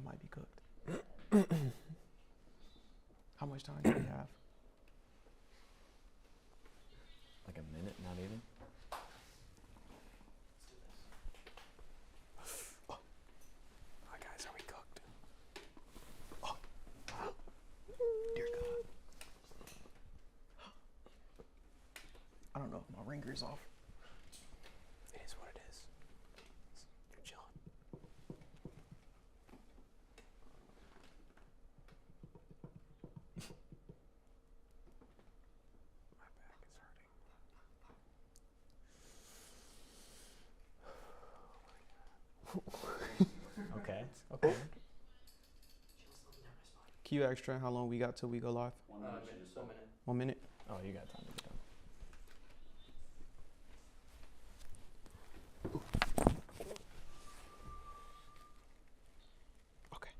might be cooked. How much time do we have? Like a minute, not even. Oh. Hi guys, are we cooked? Oh. Dear God. I don't know if my ringer is off. It is what it is. You're chilling. My back is hurting. Okay. Okay. Q extra. How long we got till we go live? 1 minute. 1 minute. Oh, you got time to get done. Okay.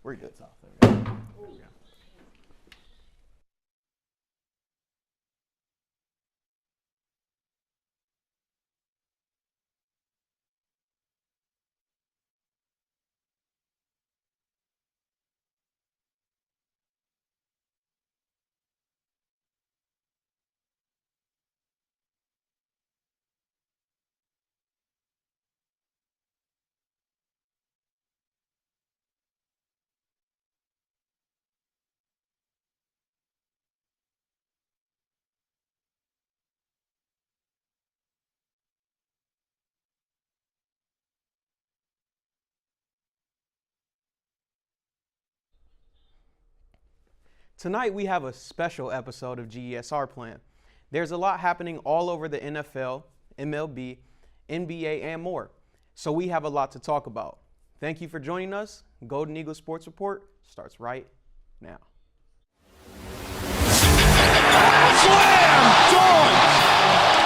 We're good. It's off. There we go. There we go. Tonight we have a special episode of GESR planned. There's a lot happening all over the NFL, MLB, NBA, and more. So we have a lot to talk about. Thank you for joining us. Golden Eagle Sports Report starts right now. Slam! Dunk!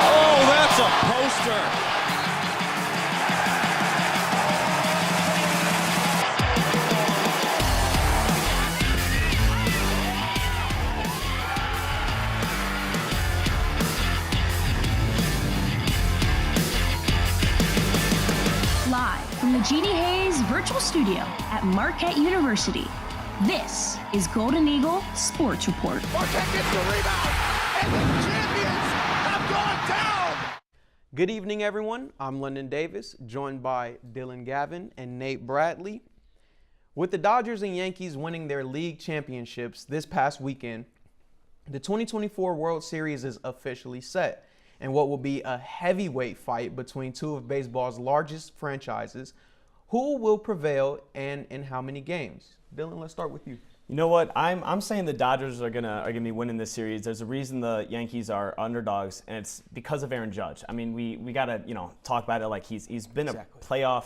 Oh, that's a poster. Live from the Jeannie Hayes Virtual Studio at Marquette University, this is Golden Eagle Sports Report. Marquette gets the rebound, and the champions have gone down. Good evening, everyone. I'm London Davis, joined by Dylan Gavin and Nate Bradley. With the Dodgers and Yankees winning their league championships this past weekend, the 2024 World Series is officially set, and what will be a heavyweight fight between two of baseball's largest franchises. Who will prevail and in how many games? Dylan, let's start with you. You know what? I'm saying the Dodgers are gonna be winning this series. There's a reason the Yankees are underdogs, and it's because of Aaron Judge. I mean, we gotta talk about it like he's been Exactly. a playoff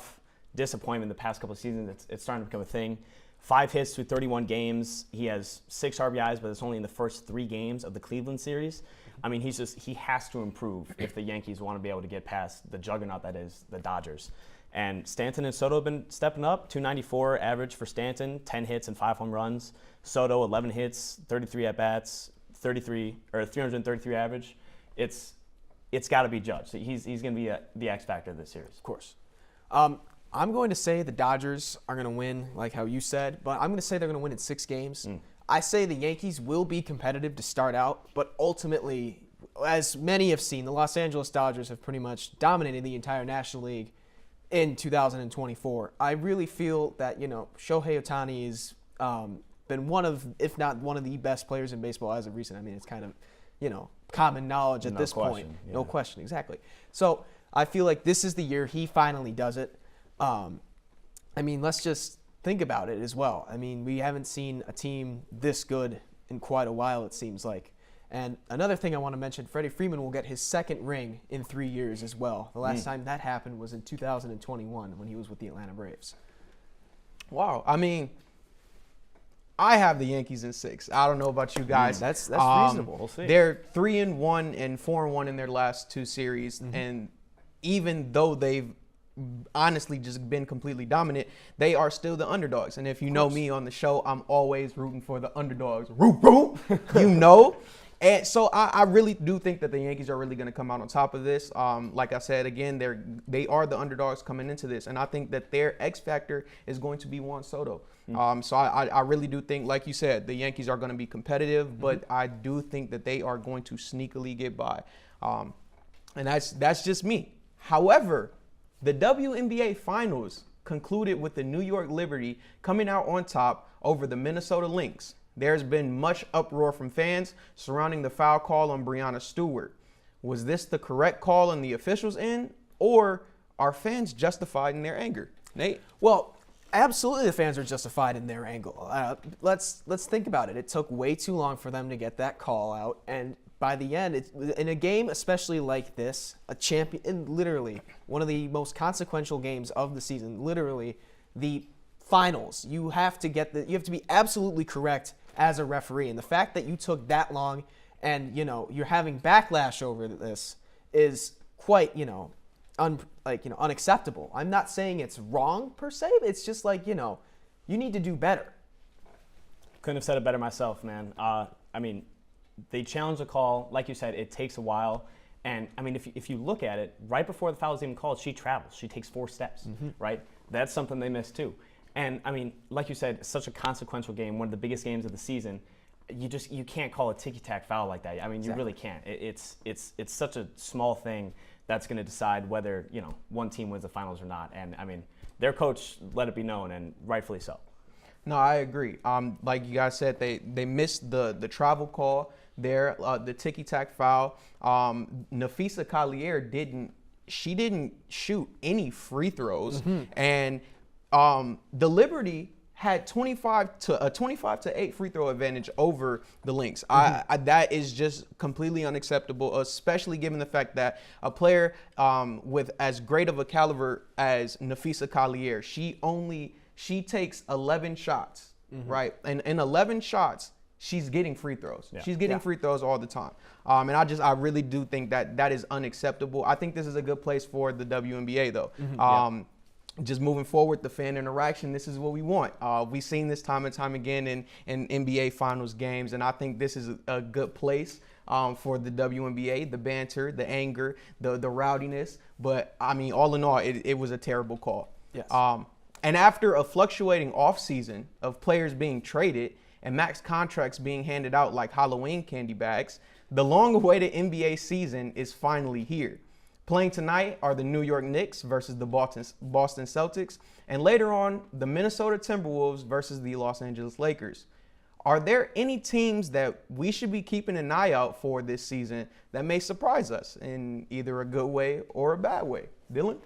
disappointment the past couple of seasons. It's starting to become a thing. 5 hits through 31 games. He has 6 RBIs, but it's only in the first 3 games of the Cleveland series. I mean, he has to improve if the Yankees want to be able to get past the juggernaut that is the Dodgers. And Stanton and Soto have been stepping up. 294 average for Stanton, 10 hits and 5 home runs. Soto, 11 hits, 33 at bats, 333 average. It's got to be Judge. So he's going to be the X factor of this series. Of course. I'm going to say the Dodgers are going to win, like how you said, but I'm going to say they're going to win in 6 games. I say the Yankees will be competitive to start out, but ultimately, as many have seen, the Los Angeles Dodgers have pretty much dominated the entire National League in 2024. I really feel that, Shohei Ohtani has been one of, if not one of the best players in baseball as of recent. I mean, it's kind of, common knowledge at this point. Yeah. No question, exactly. So I feel like this is the year he finally does it. I mean, let's just think about it as well. I mean, we haven't seen a team this good in quite a while, it seems like. And another thing I want to mention, Freddie Freeman will get his 2nd ring in 3 years as well. The last time that happened was in 2021 when he was with the Atlanta Braves. Wow. I mean, I have the Yankees in 6. I don't know about you guys. That's reasonable. We'll see. They're 3-1 and 4-1 in their last 2 series, and even though they've honestly just been completely dominant, they are still the underdogs. And if you know me on the show, I'm always rooting for the underdogs. Root, root. And so I really do think that the Yankees are really going to come out on top of this. Like I said, again, they are the underdogs coming into this, and I think that their X factor is going to be Juan Soto. So I really do think, like you said, the Yankees are going to be competitive, but I do think that they are going to sneakily get by, and that's just me. However, the WNBA Finals concluded with the New York Liberty coming out on top over the Minnesota Lynx. There's been much uproar from fans surrounding the foul call on Breanna Stewart. Was this the correct call on the officials' end, or are fans justified in their anger? Nate? Well, absolutely the fans are justified in their angle. Let's think about it. It took way too long for them to get that call out, and by the end, in a game especially like this, a champion, literally one of the most consequential games of the season, literally the finals, you have to be absolutely correct as a referee, and the fact that you took that long and you're having backlash over this is quite unacceptable. I'm not saying it's wrong per se. It's just like you need to do better. Couldn't have said it better myself, man. I mean, they challenge the call, like you said. It takes a while, and I mean, if you look at it, right before the foul is even called, she travels. She takes 4 steps, right? That's something they missed too. And I mean, like you said, such a consequential game, one of the biggest games of the season. You can't call a ticky-tack foul like that. I mean, you really can't. It's such a small thing that's going to decide whether one team wins the finals or not. And I mean, their coach let it be known, and rightfully so. No, I agree. Like you guys said, they missed the travel call there, the ticky-tack foul. Nafisa Collier didn't shoot any free throws, and the Liberty had 25 to 8 free throw advantage over the Lynx. That is just completely unacceptable, especially given the fact that a player with as great of a caliber as Nafisa Collier, she takes 11 shots, right? And in 11 shots, she's getting free throws. Yeah. She's getting free throws all the time. And I really do think that is unacceptable. I think this is a good place for the WNBA though. Just moving forward, the fan interaction, this is what we want. We've seen this time and time again in NBA Finals games, and I think this is a good place for the WNBA, the banter, the anger, the rowdiness. But, I mean, all in all, it was a terrible call. Yes. And after a fluctuating offseason of players being traded and max contracts being handed out like Halloween candy bags, the long-awaited NBA season is finally here. Playing tonight are the New York Knicks versus the Boston Celtics, and later on, the Minnesota Timberwolves versus the Los Angeles Lakers. Are there any teams that we should be keeping an eye out for this season that may surprise us in either a good way or a bad way? Dylan?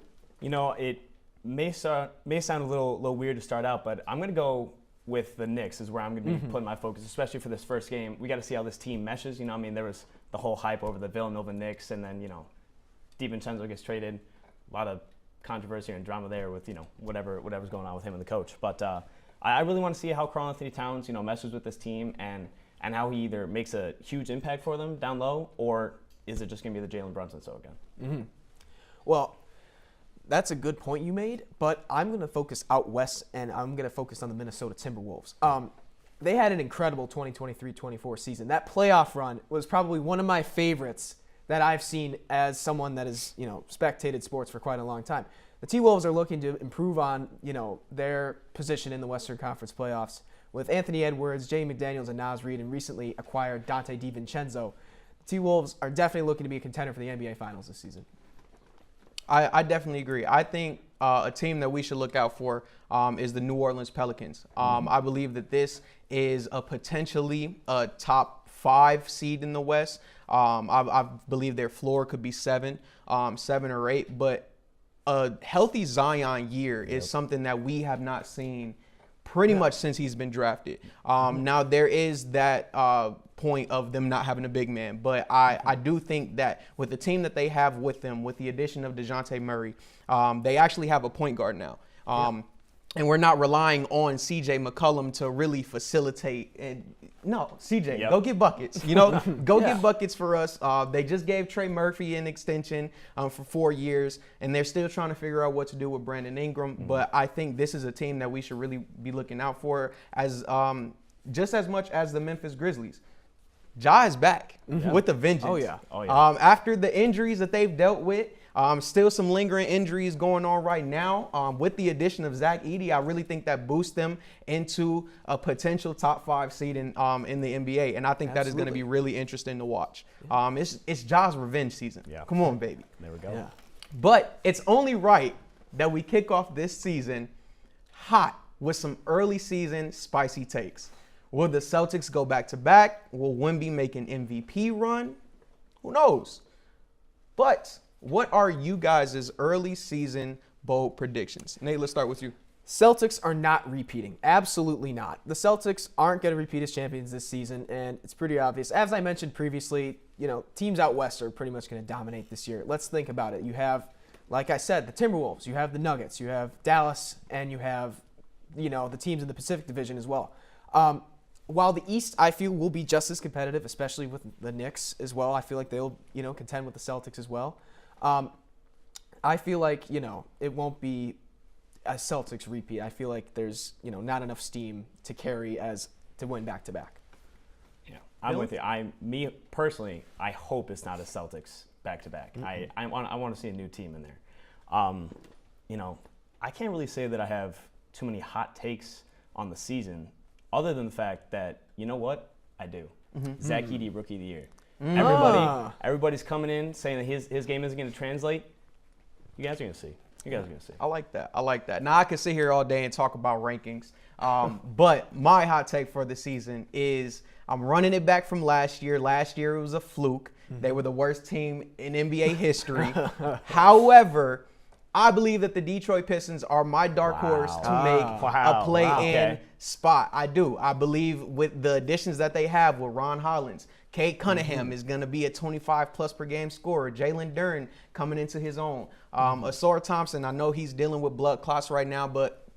It may sound a little weird to start out, but I'm going to go with the Knicks is where I'm going to be putting my focus, especially for this first game. We got to see how this team meshes. There was the whole hype over the Villanova Knicks, and then, DiVincenzo gets traded. A lot of controversy and drama there with, whatever's going on with him and the coach. But I really want to see how Karl-Anthony Towns, meshes with this team and how he either makes a huge impact for them down low, or is it just going to be the Jalen Brunson show again? Well, that's a good point you made, but I'm going to focus out west, and I'm going to focus on the Minnesota Timberwolves. They had an incredible 2023-24 season. That playoff run was probably one of my favorites that I've seen as someone that has, spectated sports for quite a long time. The T-Wolves are looking to improve on, their position in the Western Conference playoffs with Anthony Edwards, Jay McDaniels, and Naz Reid, and recently acquired Dante DiVincenzo. The T-Wolves are definitely looking to be a contender for the NBA Finals this season. I definitely agree. I think a team that we should look out for is the New Orleans Pelicans. I believe that this is a potentially top 5 seed in the West. I believe their floor could be 7 or 8, but a healthy Zion year is something that we have not seen pretty much since he's been drafted. Now there is that point of them not having a big man, but I do think that with the team that they have with them, with the addition of DeJounte Murray, they actually have a point guard now. And we're not relying on C.J. McCollum to really facilitate. No, C.J., go get buckets. Go get buckets for us. They just gave Trey Murphy an extension for 4 years, and they're still trying to figure out what to do with Brandon Ingram. But I think this is a team that we should really be looking out for as just as much as the Memphis Grizzlies. Ja is back with a vengeance. Oh, yeah. Oh, yeah. After the injuries that they've dealt with, still some lingering injuries going on right now. With the addition of Zach Edey, I really think that boosts them into a potential top 5 seed in the NBA. And I think that is going to be really interesting to watch. It's Ja's revenge season. Yeah. Come on, baby. There we go. Yeah. But it's only right that we kick off this season hot with some early season spicy takes. Will the Celtics go back-to-back? Will Wemby make an MVP run? Who knows? But what are you guys' early season bold predictions? Nate, let's start with you. Celtics are not repeating. Absolutely not. The Celtics aren't going to repeat as champions this season, and it's pretty obvious. As I mentioned previously, teams out west are pretty much going to dominate this year. Let's think about it. You have, like I said, the Timberwolves. You have the Nuggets. You have Dallas, and you have, the teams in the Pacific Division as well. While the East, I feel, will be just as competitive, especially with the Knicks as well. I feel like they'll, contend with the Celtics as well. I feel like, it won't be a Celtics repeat. I feel like there's, not enough steam to carry to win back-to-back. Yeah, I'm with you. Me personally, I hope it's not a Celtics back-to-back. Mm-hmm. I want to see a new team in there. I can't really say that I have too many hot takes on the season, other than the fact that, you know what? I do. Mm-hmm. Zach Edey, Rookie of the Year. Everybody's coming in saying that his game isn't going to translate. You guys are going to see. I like that. Now, I could sit here all day and talk about rankings, but my hot take for the season is I'm running it back from last year. Last year, it was a fluke. Mm-hmm. They were the worst team in NBA history. However, I believe that the Detroit Pistons are my dark horse to make a play-in spot. I do. I believe with the additions that they have with Ron Hollins, Cade Cunningham is going to be a 25-plus per game scorer. Jalen Duren coming into his own. Asar Thompson, I know he's dealing with blood clots right now, but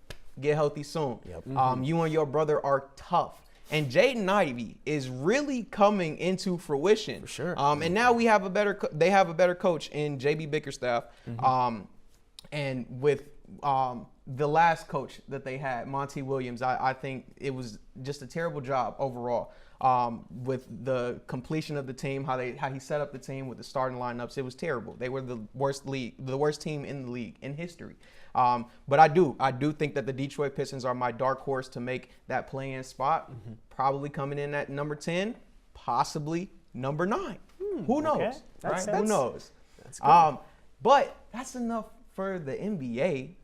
get healthy soon. Yep. You and your brother are tough. And Jaden Ivey is really coming into fruition. For sure. And now they have a better coach in JB Bickerstaff. Mm-hmm. And with the last coach that they had, Monty Williams, I think it was just a terrible job overall with the completion of the team, how he set up the team with the starting lineups. It was terrible. They were the worst team in the league in history. But I do think that the Detroit Pistons are my dark horse to make that play-in spot. Mm-hmm. Probably coming in at number 10, possibly number 9. Who knows? Okay. Right? Who knows? That's good. But that's enough for the NBA.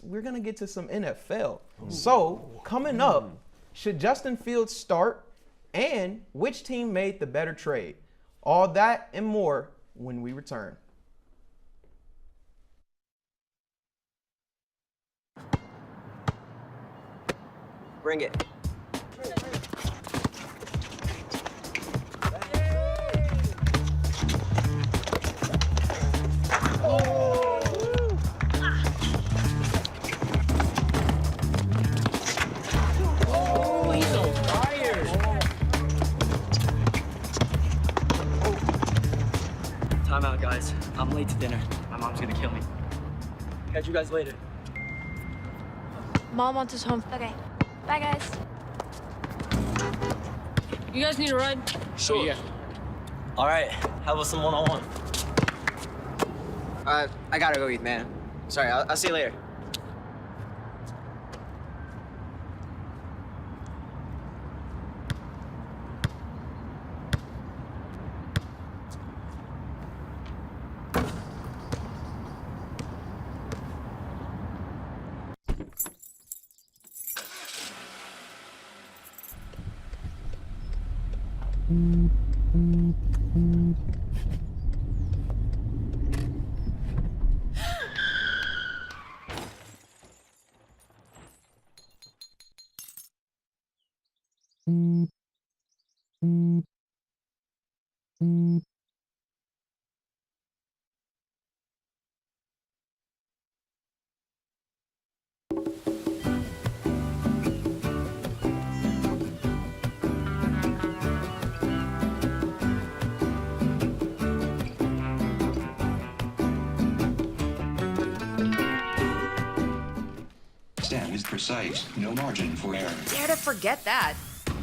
We're gonna get to some NFL. Ooh. So coming up, should Justin Fields start, and which team made the better trade? All that and more when we return. Bring it. Time out, guys. I'm late to dinner. My mom's gonna kill me. Catch you guys later. Mom wants us home. Okay. Bye, guys. You guys need a ride? Sure. Yeah. All right. How about some one-on-one? I gotta go eat, man. Sorry, I'll see you later. Stem is precise, no margin for error. Dare to forget that.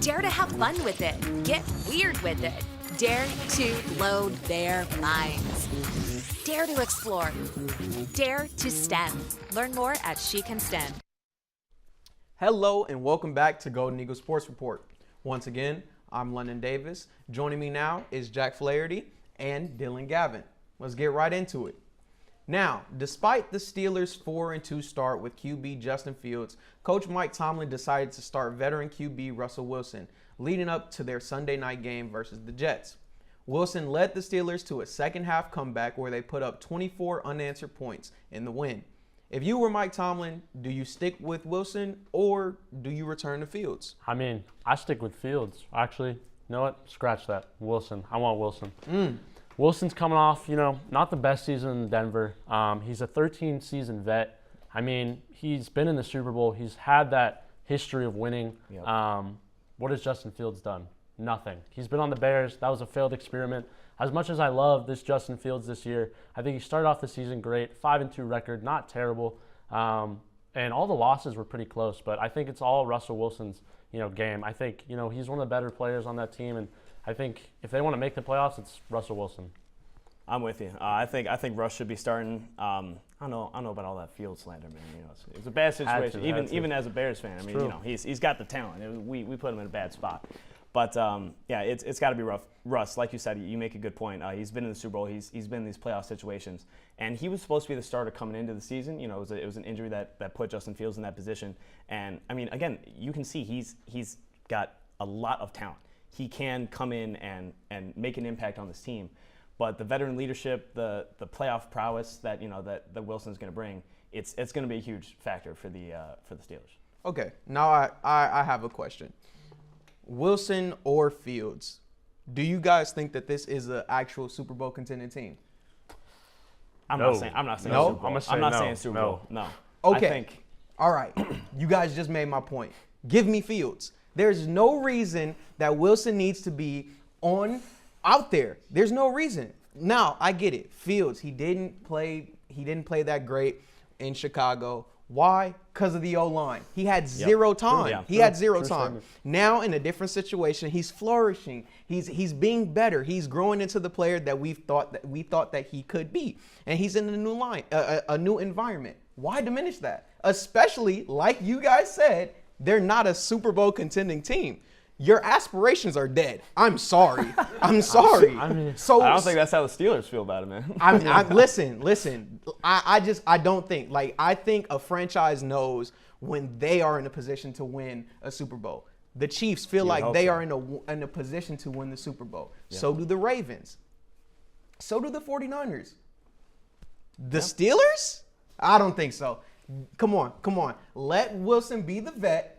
Dare to have fun with it. Get weird with it. Dare to load their minds. Dare to explore. Dare to STEM. Learn more at She Can STEM. Hello and welcome back to Golden Eagle Sports Report. Once again, I'm London Davis. Joining me now is Jack Flaherty and Dylan Gavin. Let's get right into it. Now, despite the Steelers' 4-2 start with QB Justin Fields, Coach Mike Tomlin decided to start veteran QB Russell Wilson, leading up to their Sunday night game versus the Jets. Wilson led the Steelers to a second-half comeback where they put up 24 unanswered points in the win. If you were Mike Tomlin, do you stick with Wilson or do you return to Fields? I mean, I stick with Fields. Actually, you know what? Scratch that. Wilson. I want Wilson. Wilson's coming off, not the best season in Denver. He's a 13-season vet. I mean, he's been in the Super Bowl. He's had that history of winning. Yep. What has Justin Fields done? Nothing. He's been on the Bears. That was a failed experiment. As much as I love this Justin Fields this year, I think he started off the season great, 5-2 record, not terrible. And all the losses were pretty close, but I think it's all Russell Wilson's, game. I think, he's one of the better players on that team, and I think if they want to make the playoffs, it's Russell Wilson. I'm with you. I think Russ should be starting. I don't know about all that Field slander, man. It's a bad situation. Even as a Bears fan, I mean, he's got the talent. We put him in a bad spot. But it's got to be rough. Russ, like you said, you make a good point. He's been in the Super Bowl. He's been in these playoff situations, and he was supposed to be the starter coming into the season. It was an injury that put Justin Fields in that position. And I mean, again, you can see he's got a lot of talent. He can come in and make an impact on this team. But the veteran leadership, the playoff prowess that that Wilson's going to bring, it's going to be a huge factor for the Steelers. Okay, now I have a question. Wilson or Fields, do you guys think that this is an actual Super Bowl contending team? I'm not saying no. Super Bowl. I'm not no. saying Super Bowl. No. Okay. All right. You guys just made my point. Give me Fields. There's no reason that Wilson needs to be out there. There's no reason. Now, I get it. Fields, he didn't play that great in Chicago. Why? Because of the O-line. He had zero time. He had zero time. Now, in a different situation, he's flourishing. He's being better. He's growing into the player that we thought that he could be. And he's in a new a new environment. Why diminish that? Especially, like you guys said, they're not a Super Bowl contending team. Your aspirations are dead. I'm sorry. I'm sorry. I don't think that's how the Steelers feel about it, man. Listen. I don't think. I think a franchise knows when they are in a position to win a Super Bowl. The Chiefs feel like they are in a position to win the Super Bowl. Yeah. So do the Ravens. So do the 49ers. The Steelers? I don't think so. Come on. Let Wilson be the vet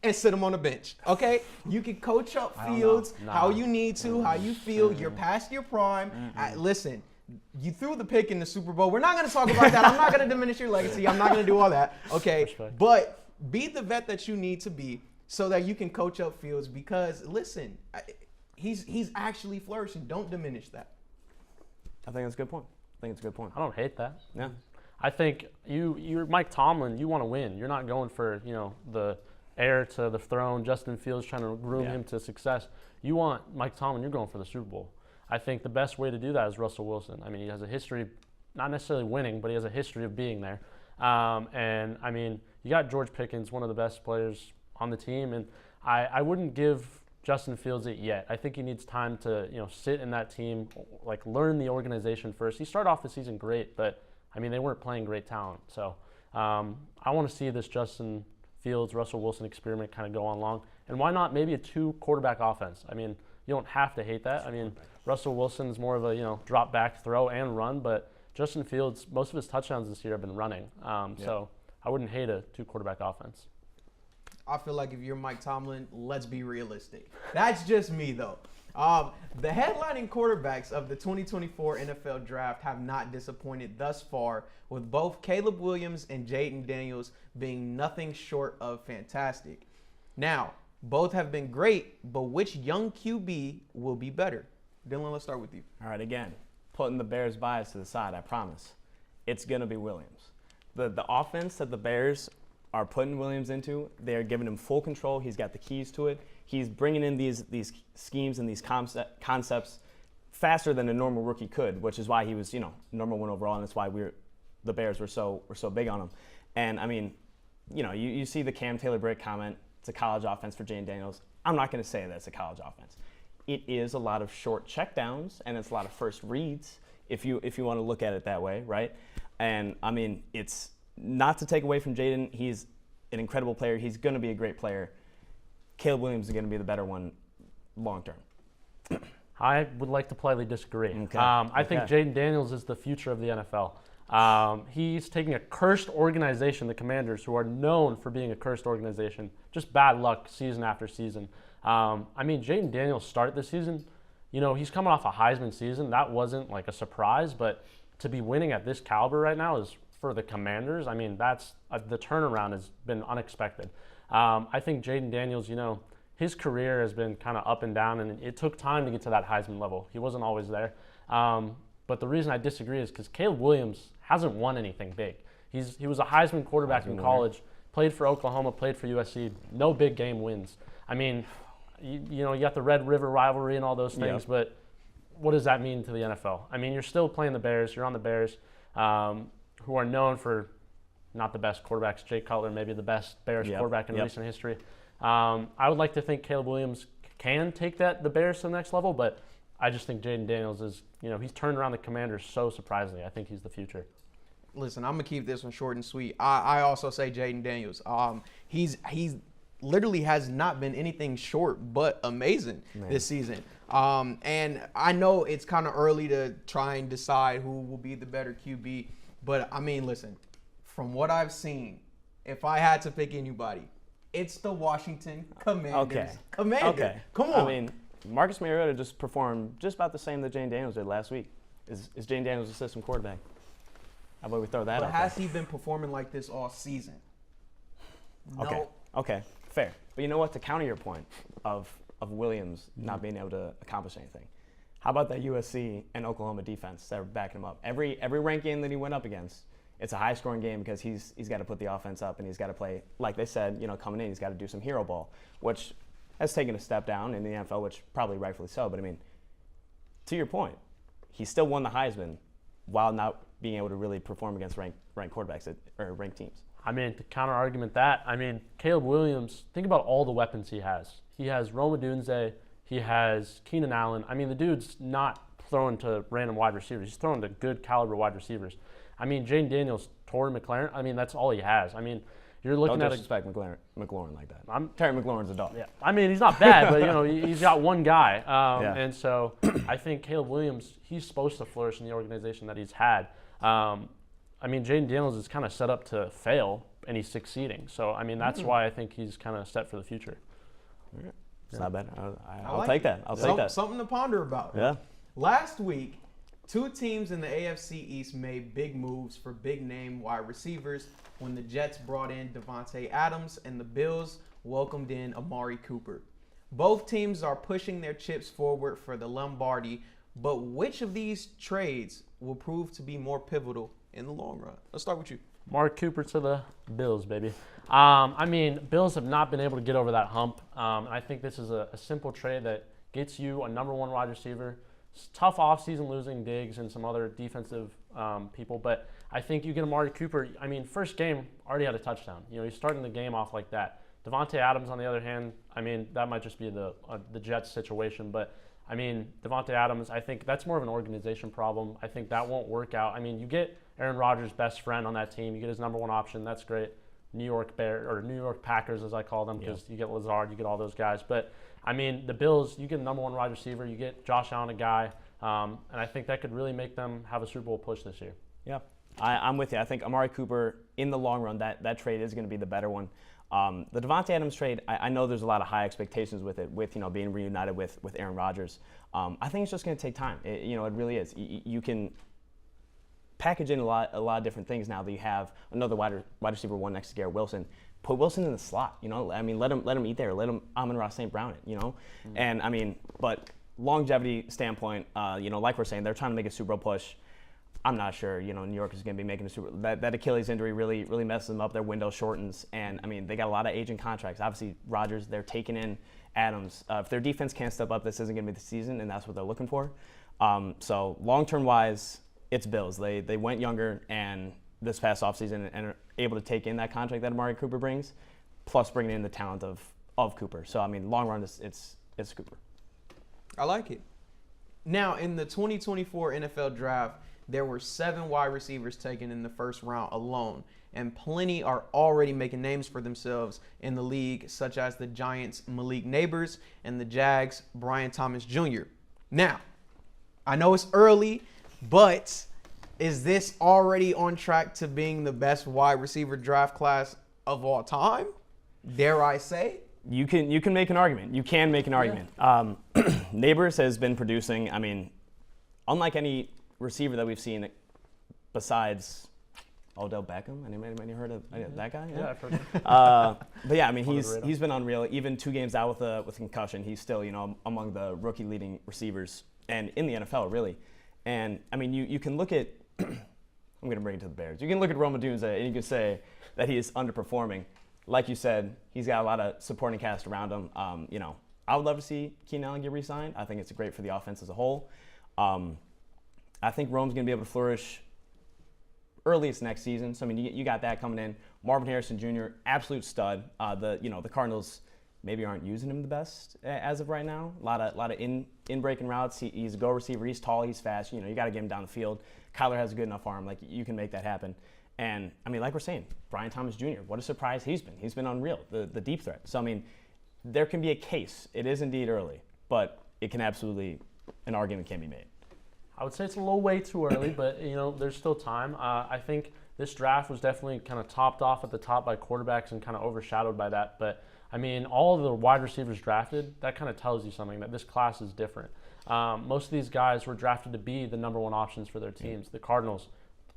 and sit him on the bench, okay? You can coach up Fields how you need to, how you feel. You're past your prime. Listen, you threw the pick in the Super Bowl. We're not going to talk about that. I'm not going to diminish your legacy. I'm not going to do all that, okay? Respect. But be the vet that you need to be so that you can coach up Fields because, listen, he's actually flourishing. Don't diminish that. I think that's a good point. I don't hate that. Yeah. I think you're Mike Tomlin. You want to win. You're not going for, the heir to the throne, Justin Fields trying to groom him to success. You want Mike Tomlin, you're going for the Super Bowl. I think the best way to do that is Russell Wilson. I mean, he has a history, not necessarily winning, but he has a history of being there. And, I mean, you got George Pickens, one of the best players on the team, and I wouldn't give Justin Fields it yet. I think he needs time to, sit in that team, learn the organization first. He started off the season great, but, I mean, they weren't playing great talent. So I want to see this Justin Fields, Russell Wilson experiment kind of go on long. And why not maybe a 2-quarterback offense? I mean, you don't have to hate that. I mean, Russell Wilson's more of a, drop back, throw, and run, but Justin Fields, most of his touchdowns this year have been running. So I wouldn't hate a 2-quarterback offense. I feel like if you're Mike Tomlin, let's be realistic. That's just me, though. The headlining quarterbacks of the 2024 NFL Draft have not disappointed thus far, with both Caleb Williams and Jaden Daniels being nothing short of fantastic. Now, both have been great, but which young QB will be better? Dylan, let's start with you. All right, again, putting the Bears bias to the side, I promise. It's going to be Williams. The offense that the Bears are putting Williams into, they're giving him full control. He's got the keys to it. He's bringing in these schemes and these concepts faster than a normal rookie could, which is why he was, number one overall, and that's why the Bears were so big on him. And I mean, you see the Cam Taylor-Britt comment. It's a college offense for Jane Daniels. I'm not going to say that's a college offense. It is a lot of short checkdowns and it's a lot of first reads, if you want to look at it that way, right? And I mean, it's not to take away from Jaden. He's an incredible player. He's going to be a great player. Caleb Williams is going to be the better one long term. I would like to politely disagree. Okay. I think Jaden Daniels is the future of the NFL. He's taking a cursed organization, the Commanders, who are known for being a cursed organization, just bad luck season after season. I mean, Jaden Daniels started this season. He's coming off a Heisman season. That wasn't like a surprise, but to be winning at this caliber right now is for the Commanders. I mean, the turnaround has been unexpected. I think Jaden Daniels, his career has been kind of up and down, and it took time to get to that Heisman level. He wasn't always there. But the reason I disagree is because Caleb Williams hasn't won anything big. He was a Heisman quarterback in college, played for Oklahoma, played for USC. No big game wins. I mean, you got the Red River rivalry and all those things, but what does that mean to the NFL? I mean, you're still playing the Bears. You're on the Bears, who are known for not the best quarterbacks. Jay Cutler, maybe the best Bears quarterback in recent history. I would like to think Caleb Williams can take the Bears to the next level, but I just think Jaden Daniels is, he's turned around the Commanders so surprisingly. I think he's the future. Listen, I'm going to keep this one short and sweet. I also say Jaden Daniels. He's literally has not been anything short but amazing this season. And I know it's kind of early to try and decide who will be the better QB, but I mean, listen, from what I've seen, if I had to pick anybody, it's the Washington Commanders. Okay. Commander. Come on. I mean, Marcus Mariota just performed just about the same that Jane Daniels did last week. Is Jane Daniels a system quarterback? How about we throw that out there? Has he been performing like this all season? No. Okay. Fair. But you know what? To counter your point of Williams not being able to accomplish anything, how about that USC and Oklahoma defense that are backing him up? Every ranked game that he went up against, it's a high-scoring game because he's got to put the offense up and he's got to play, like they said, coming in, he's got to do some hero ball, which has taken a step down in the NFL, which probably rightfully so. But I mean, to your point, he still won the Heisman while not being able to really perform against ranked quarterbacks or ranked teams. I mean, to counter-argument that, I mean, Caleb Williams, think about all the weapons he has. He has Rome Odunze. He has Keenan Allen. I mean, the dude's not throwing to random wide receivers. He's throwing to good caliber wide receivers. I mean, Jaden Daniels, Torrey McLaurin, I mean, that's all he has. I mean, you're looking Don't at disrespect McLaurin like that. Terry McLaurin's a dog. Yeah, I mean, he's not bad, but, he's got one guy. And so I think Caleb Williams, he's supposed to flourish in the organization that he's had. I mean, Jaden Daniels is kind of set up to fail, and he's succeeding. So, I mean, that's why I think he's kind of set for the future. It's not bad. I'll take that. I'll take that. Something to ponder about. Yeah. Last week, two teams in the AFC East made big moves for big-name wide receivers when the Jets brought in Davante Adams and the Bills welcomed in Amari Cooper. Both teams are pushing their chips forward for the Lombardi, but which of these trades will prove to be more pivotal in the long run? Let's start with you. Mark Cooper to the Bills, baby. I mean, Bills have not been able to get over that hump. I think this is a simple trade that gets you a number one wide receiver. It's tough offseason losing Diggs and some other defensive people, but I think you get Amari Cooper. I mean, first game, already had a touchdown. He's starting the game off like that. Davante Adams, on the other hand, I mean, that might just be the Jets situation, but I mean, Davante Adams, I think that's more of an organization problem. I think that won't work out. I mean, you get Aaron Rodgers' best friend on that team. You get his number one option. That's great. New York Packers, as I call them, because you get Lazard, you get all those guys. But, I mean, the Bills, you get a number one wide receiver. You get Josh Allen, a guy. And I think that could really make them have a Super Bowl push this year. Yeah, I'm with you. I think Amari Cooper, in the long run, that trade is going to be the better one. The Davante Adams trade, I know there's a lot of high expectations with it, with being reunited with Aaron Rodgers. I think it's just going to take time. It really is. You can package in a lot of different things now that you have another wide receiver one next to Garrett Wilson. Put Wilson in the slot. I mean, let him eat there. Let him Amon-Ra St. Brown it. Mm-hmm. And I mean, but longevity standpoint, like we're saying, they're trying to make a Super Bowl push. I'm not sure, New York is going to be making a super. That Achilles injury really messes them up. Their window shortens, and I mean they got a lot of aging contracts. Obviously, Rodgers, they're taking in Adams. If their defense can't step up, this isn't going to be the season, and that's what they're looking for. So long-term wise, it's Bills. They went younger, and this past offseason, and are able to take in that contract that Amari Cooper brings, plus bringing in the talent of Cooper. So I mean, long run, it's Cooper. I like it. Now, in the 2024 NFL Draft, there were 7 wide receivers taken in the first round alone, and plenty are already making names for themselves in the league, such as the Giants' Malik Neighbors and the Jags' Brian Thomas Jr. Now, I know it's early, but is this already on track to being the best wide receiver draft class of all time? Dare I say? You can make an argument. You can make an argument. Neighbors has been producing. I mean, unlike any receiver that we've seen besides Odell Beckham. Anybody heard of that guy? Yeah, I've heard. But yeah, I mean, he's been unreal. Even 2 games out with concussion, he's still among the rookie leading receivers and in the NFL really. And I mean, you can look at. I'm going to bring it to the Bears. You can look at Rome Odunze and you can say that he is underperforming. Like you said, he's got a lot of supporting cast around him. I would love to see Keenan Allen get re-signed. I think it's great for the offense as a whole. I think Rome's going to be able to flourish earliest next season. So I mean, you got that coming in. Marvin Harrison Jr., absolute stud. The Cardinals maybe aren't using him the best as of right now. A lot of in breaking routes. He's a go receiver. He's tall. He's fast. You got to get him down the field. Kyler has a good enough arm. Like you can make that happen. And I mean, like we're saying, Brian Thomas Jr., what a surprise he's been. He's been unreal, the deep threat. So I mean, there can be a case. It is indeed early, but it can absolutely, an argument can be made. I would say it's a little way too early, but there's still time. I think this draft was definitely kind of topped off at the top by quarterbacks and kind of overshadowed by that. But I mean, all of the wide receivers drafted, that kind of tells you something, that this class is different. Most of these guys were drafted to be the number 1 options for their teams. The Cardinals,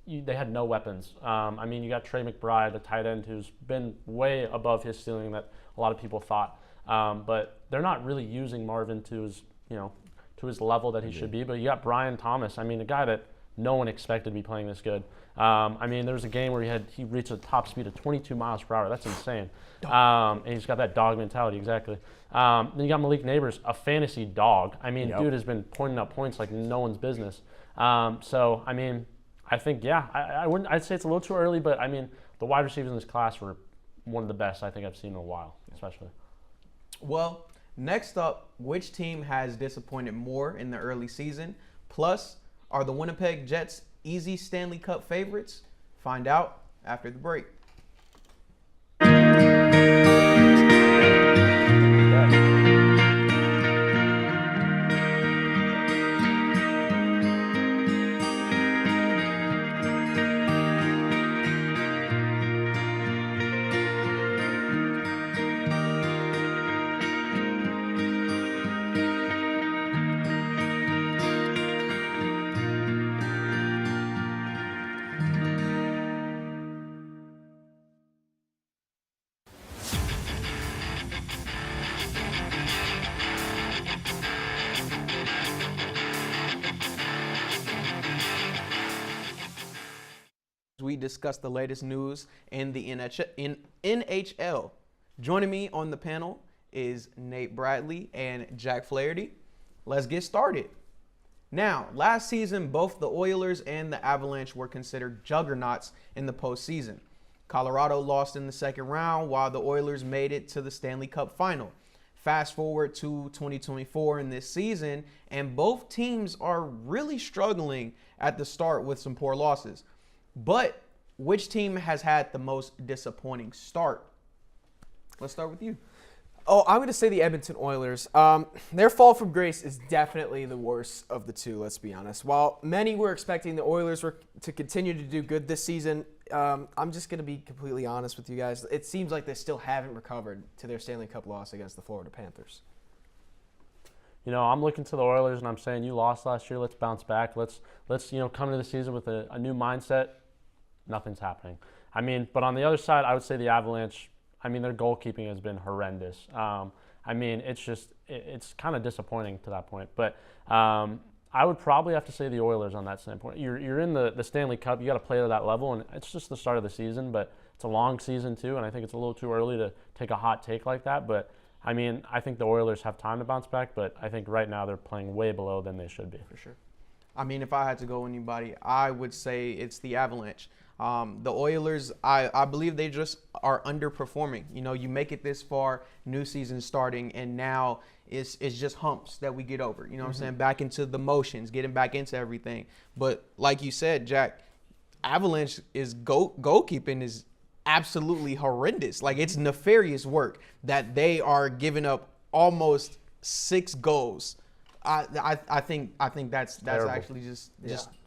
they had no weapons. I mean, you got Trey McBride, a tight end who's been way above his ceiling that a lot of people thought. But they're not really using Marvin to his level that he should be. But you got Brian Thomas. I mean, a guy that no one expected to be playing this good. I mean, there was a game where he reached a top speed of 22 miles per hour. That's insane. And he's got that dog mentality, exactly. Then you got Malik Neighbors, a fantasy dog. I mean, dude has been pointing up points like no one's business. So, I mean, I think, I'd say it's a little too early, but I mean, the wide receivers in this class were one of the best I think I've seen in a while, especially. Well, next up, which team has disappointed more in the early season? Plus, are the Winnipeg Jets easy Stanley Cup favorites? Find out after the break. We discuss the latest news in the NHL. Joining me on the panel is Nate Bradley and Jack Flaherty. Let's get started. Now, last season, both the Oilers and the Avalanche were considered juggernauts in the postseason. Colorado lost in the second round, while the Oilers made it to the Stanley Cup final. Fast forward to 2024 in this season, and both teams are really struggling at the start with some poor losses. But which team has had the most disappointing start? Let's start with you. Oh, I'm going to say the Edmonton Oilers. Their fall from grace is definitely the worst of the two, let's be honest. While many were expecting the Oilers to continue to do good this season, I'm just going to be completely honest with you guys. It seems like they still haven't recovered to their Stanley Cup loss against the Florida Panthers. I'm looking to the Oilers and I'm saying, you lost last year. Let's bounce back. Let's come to the season with a new mindset. Nothing's happening. I mean, but on the other side, I would say the Avalanche, I mean, their goalkeeping has been horrendous. I mean, it's kind of disappointing to that point. But I would probably have to say the Oilers on that standpoint. You're in the Stanley Cup. You got to play to that level, and it's just the start of the season, but it's a long season too, and I think it's a little too early to take a hot take like that. But, I mean, I think the Oilers have time to bounce back, but I think right now they're playing way below than they should be. For sure. I mean, if I had to go anybody, I would say it's the Avalanche. The Oilers, I believe they just are underperforming. You know, you make it this far, new season starting, and now it's just humps that we get over. You know what I'm saying? Back into the motions, getting back into everything. But like you said, Jack, Avalanche is goalkeeping is absolutely horrendous. Like, it's nefarious work that they are giving up almost 6 goals. I think that's Terrible. actually just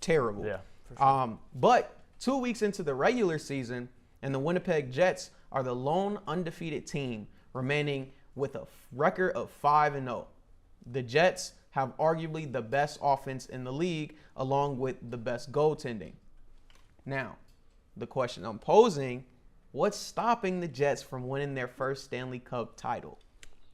terrible. Yeah. For sure. But 2 weeks into the regular season, and the Winnipeg Jets are the lone undefeated team remaining with a record of 5-0. The Jets have arguably the best offense in the league, along with the best goaltending. Now, the question I'm posing, what's stopping the Jets from winning their first Stanley Cup title?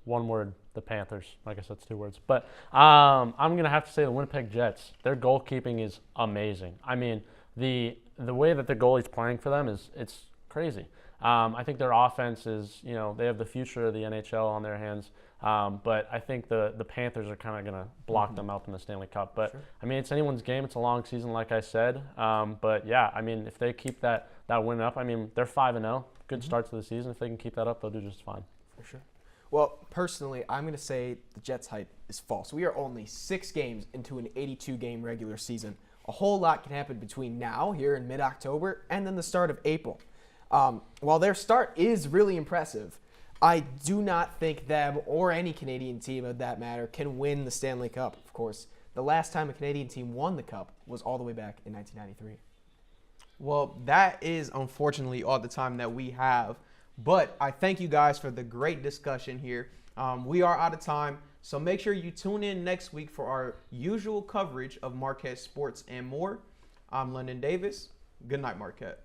One word, the Panthers. I guess that's 2 words. But I'm going to have to say the Winnipeg Jets. Their goalkeeping is amazing. I mean, the way that the goalie's playing for them it's crazy. I think their offense is, you know, they have the future of the NHL on their hands. But I think the Panthers are kind of going to block them out in the Stanley Cup. But, Sure. I mean, it's anyone's game. It's a long season, like I said. But, yeah, I mean, if they keep that win up, I mean, they're 5-0. Good start to the season. If they can keep that up, they'll do just fine. For sure. Well, personally, I'm going to say the Jets' hype is false. We are only 6 games into an 82-game regular season. A whole lot can happen between now, here in mid-October, and then the start of April. While their start is really impressive, I do not think them or any Canadian team of that matter can win the Stanley Cup. Of course, the last time a Canadian team won the Cup was all the way back in 1993. Well, that is unfortunately all the time that we have. But I thank you guys for the great discussion here. We are out of time, so make sure you tune in next week for our usual coverage of Marquette sports and more. I'm London Davis. Good night, Marquette.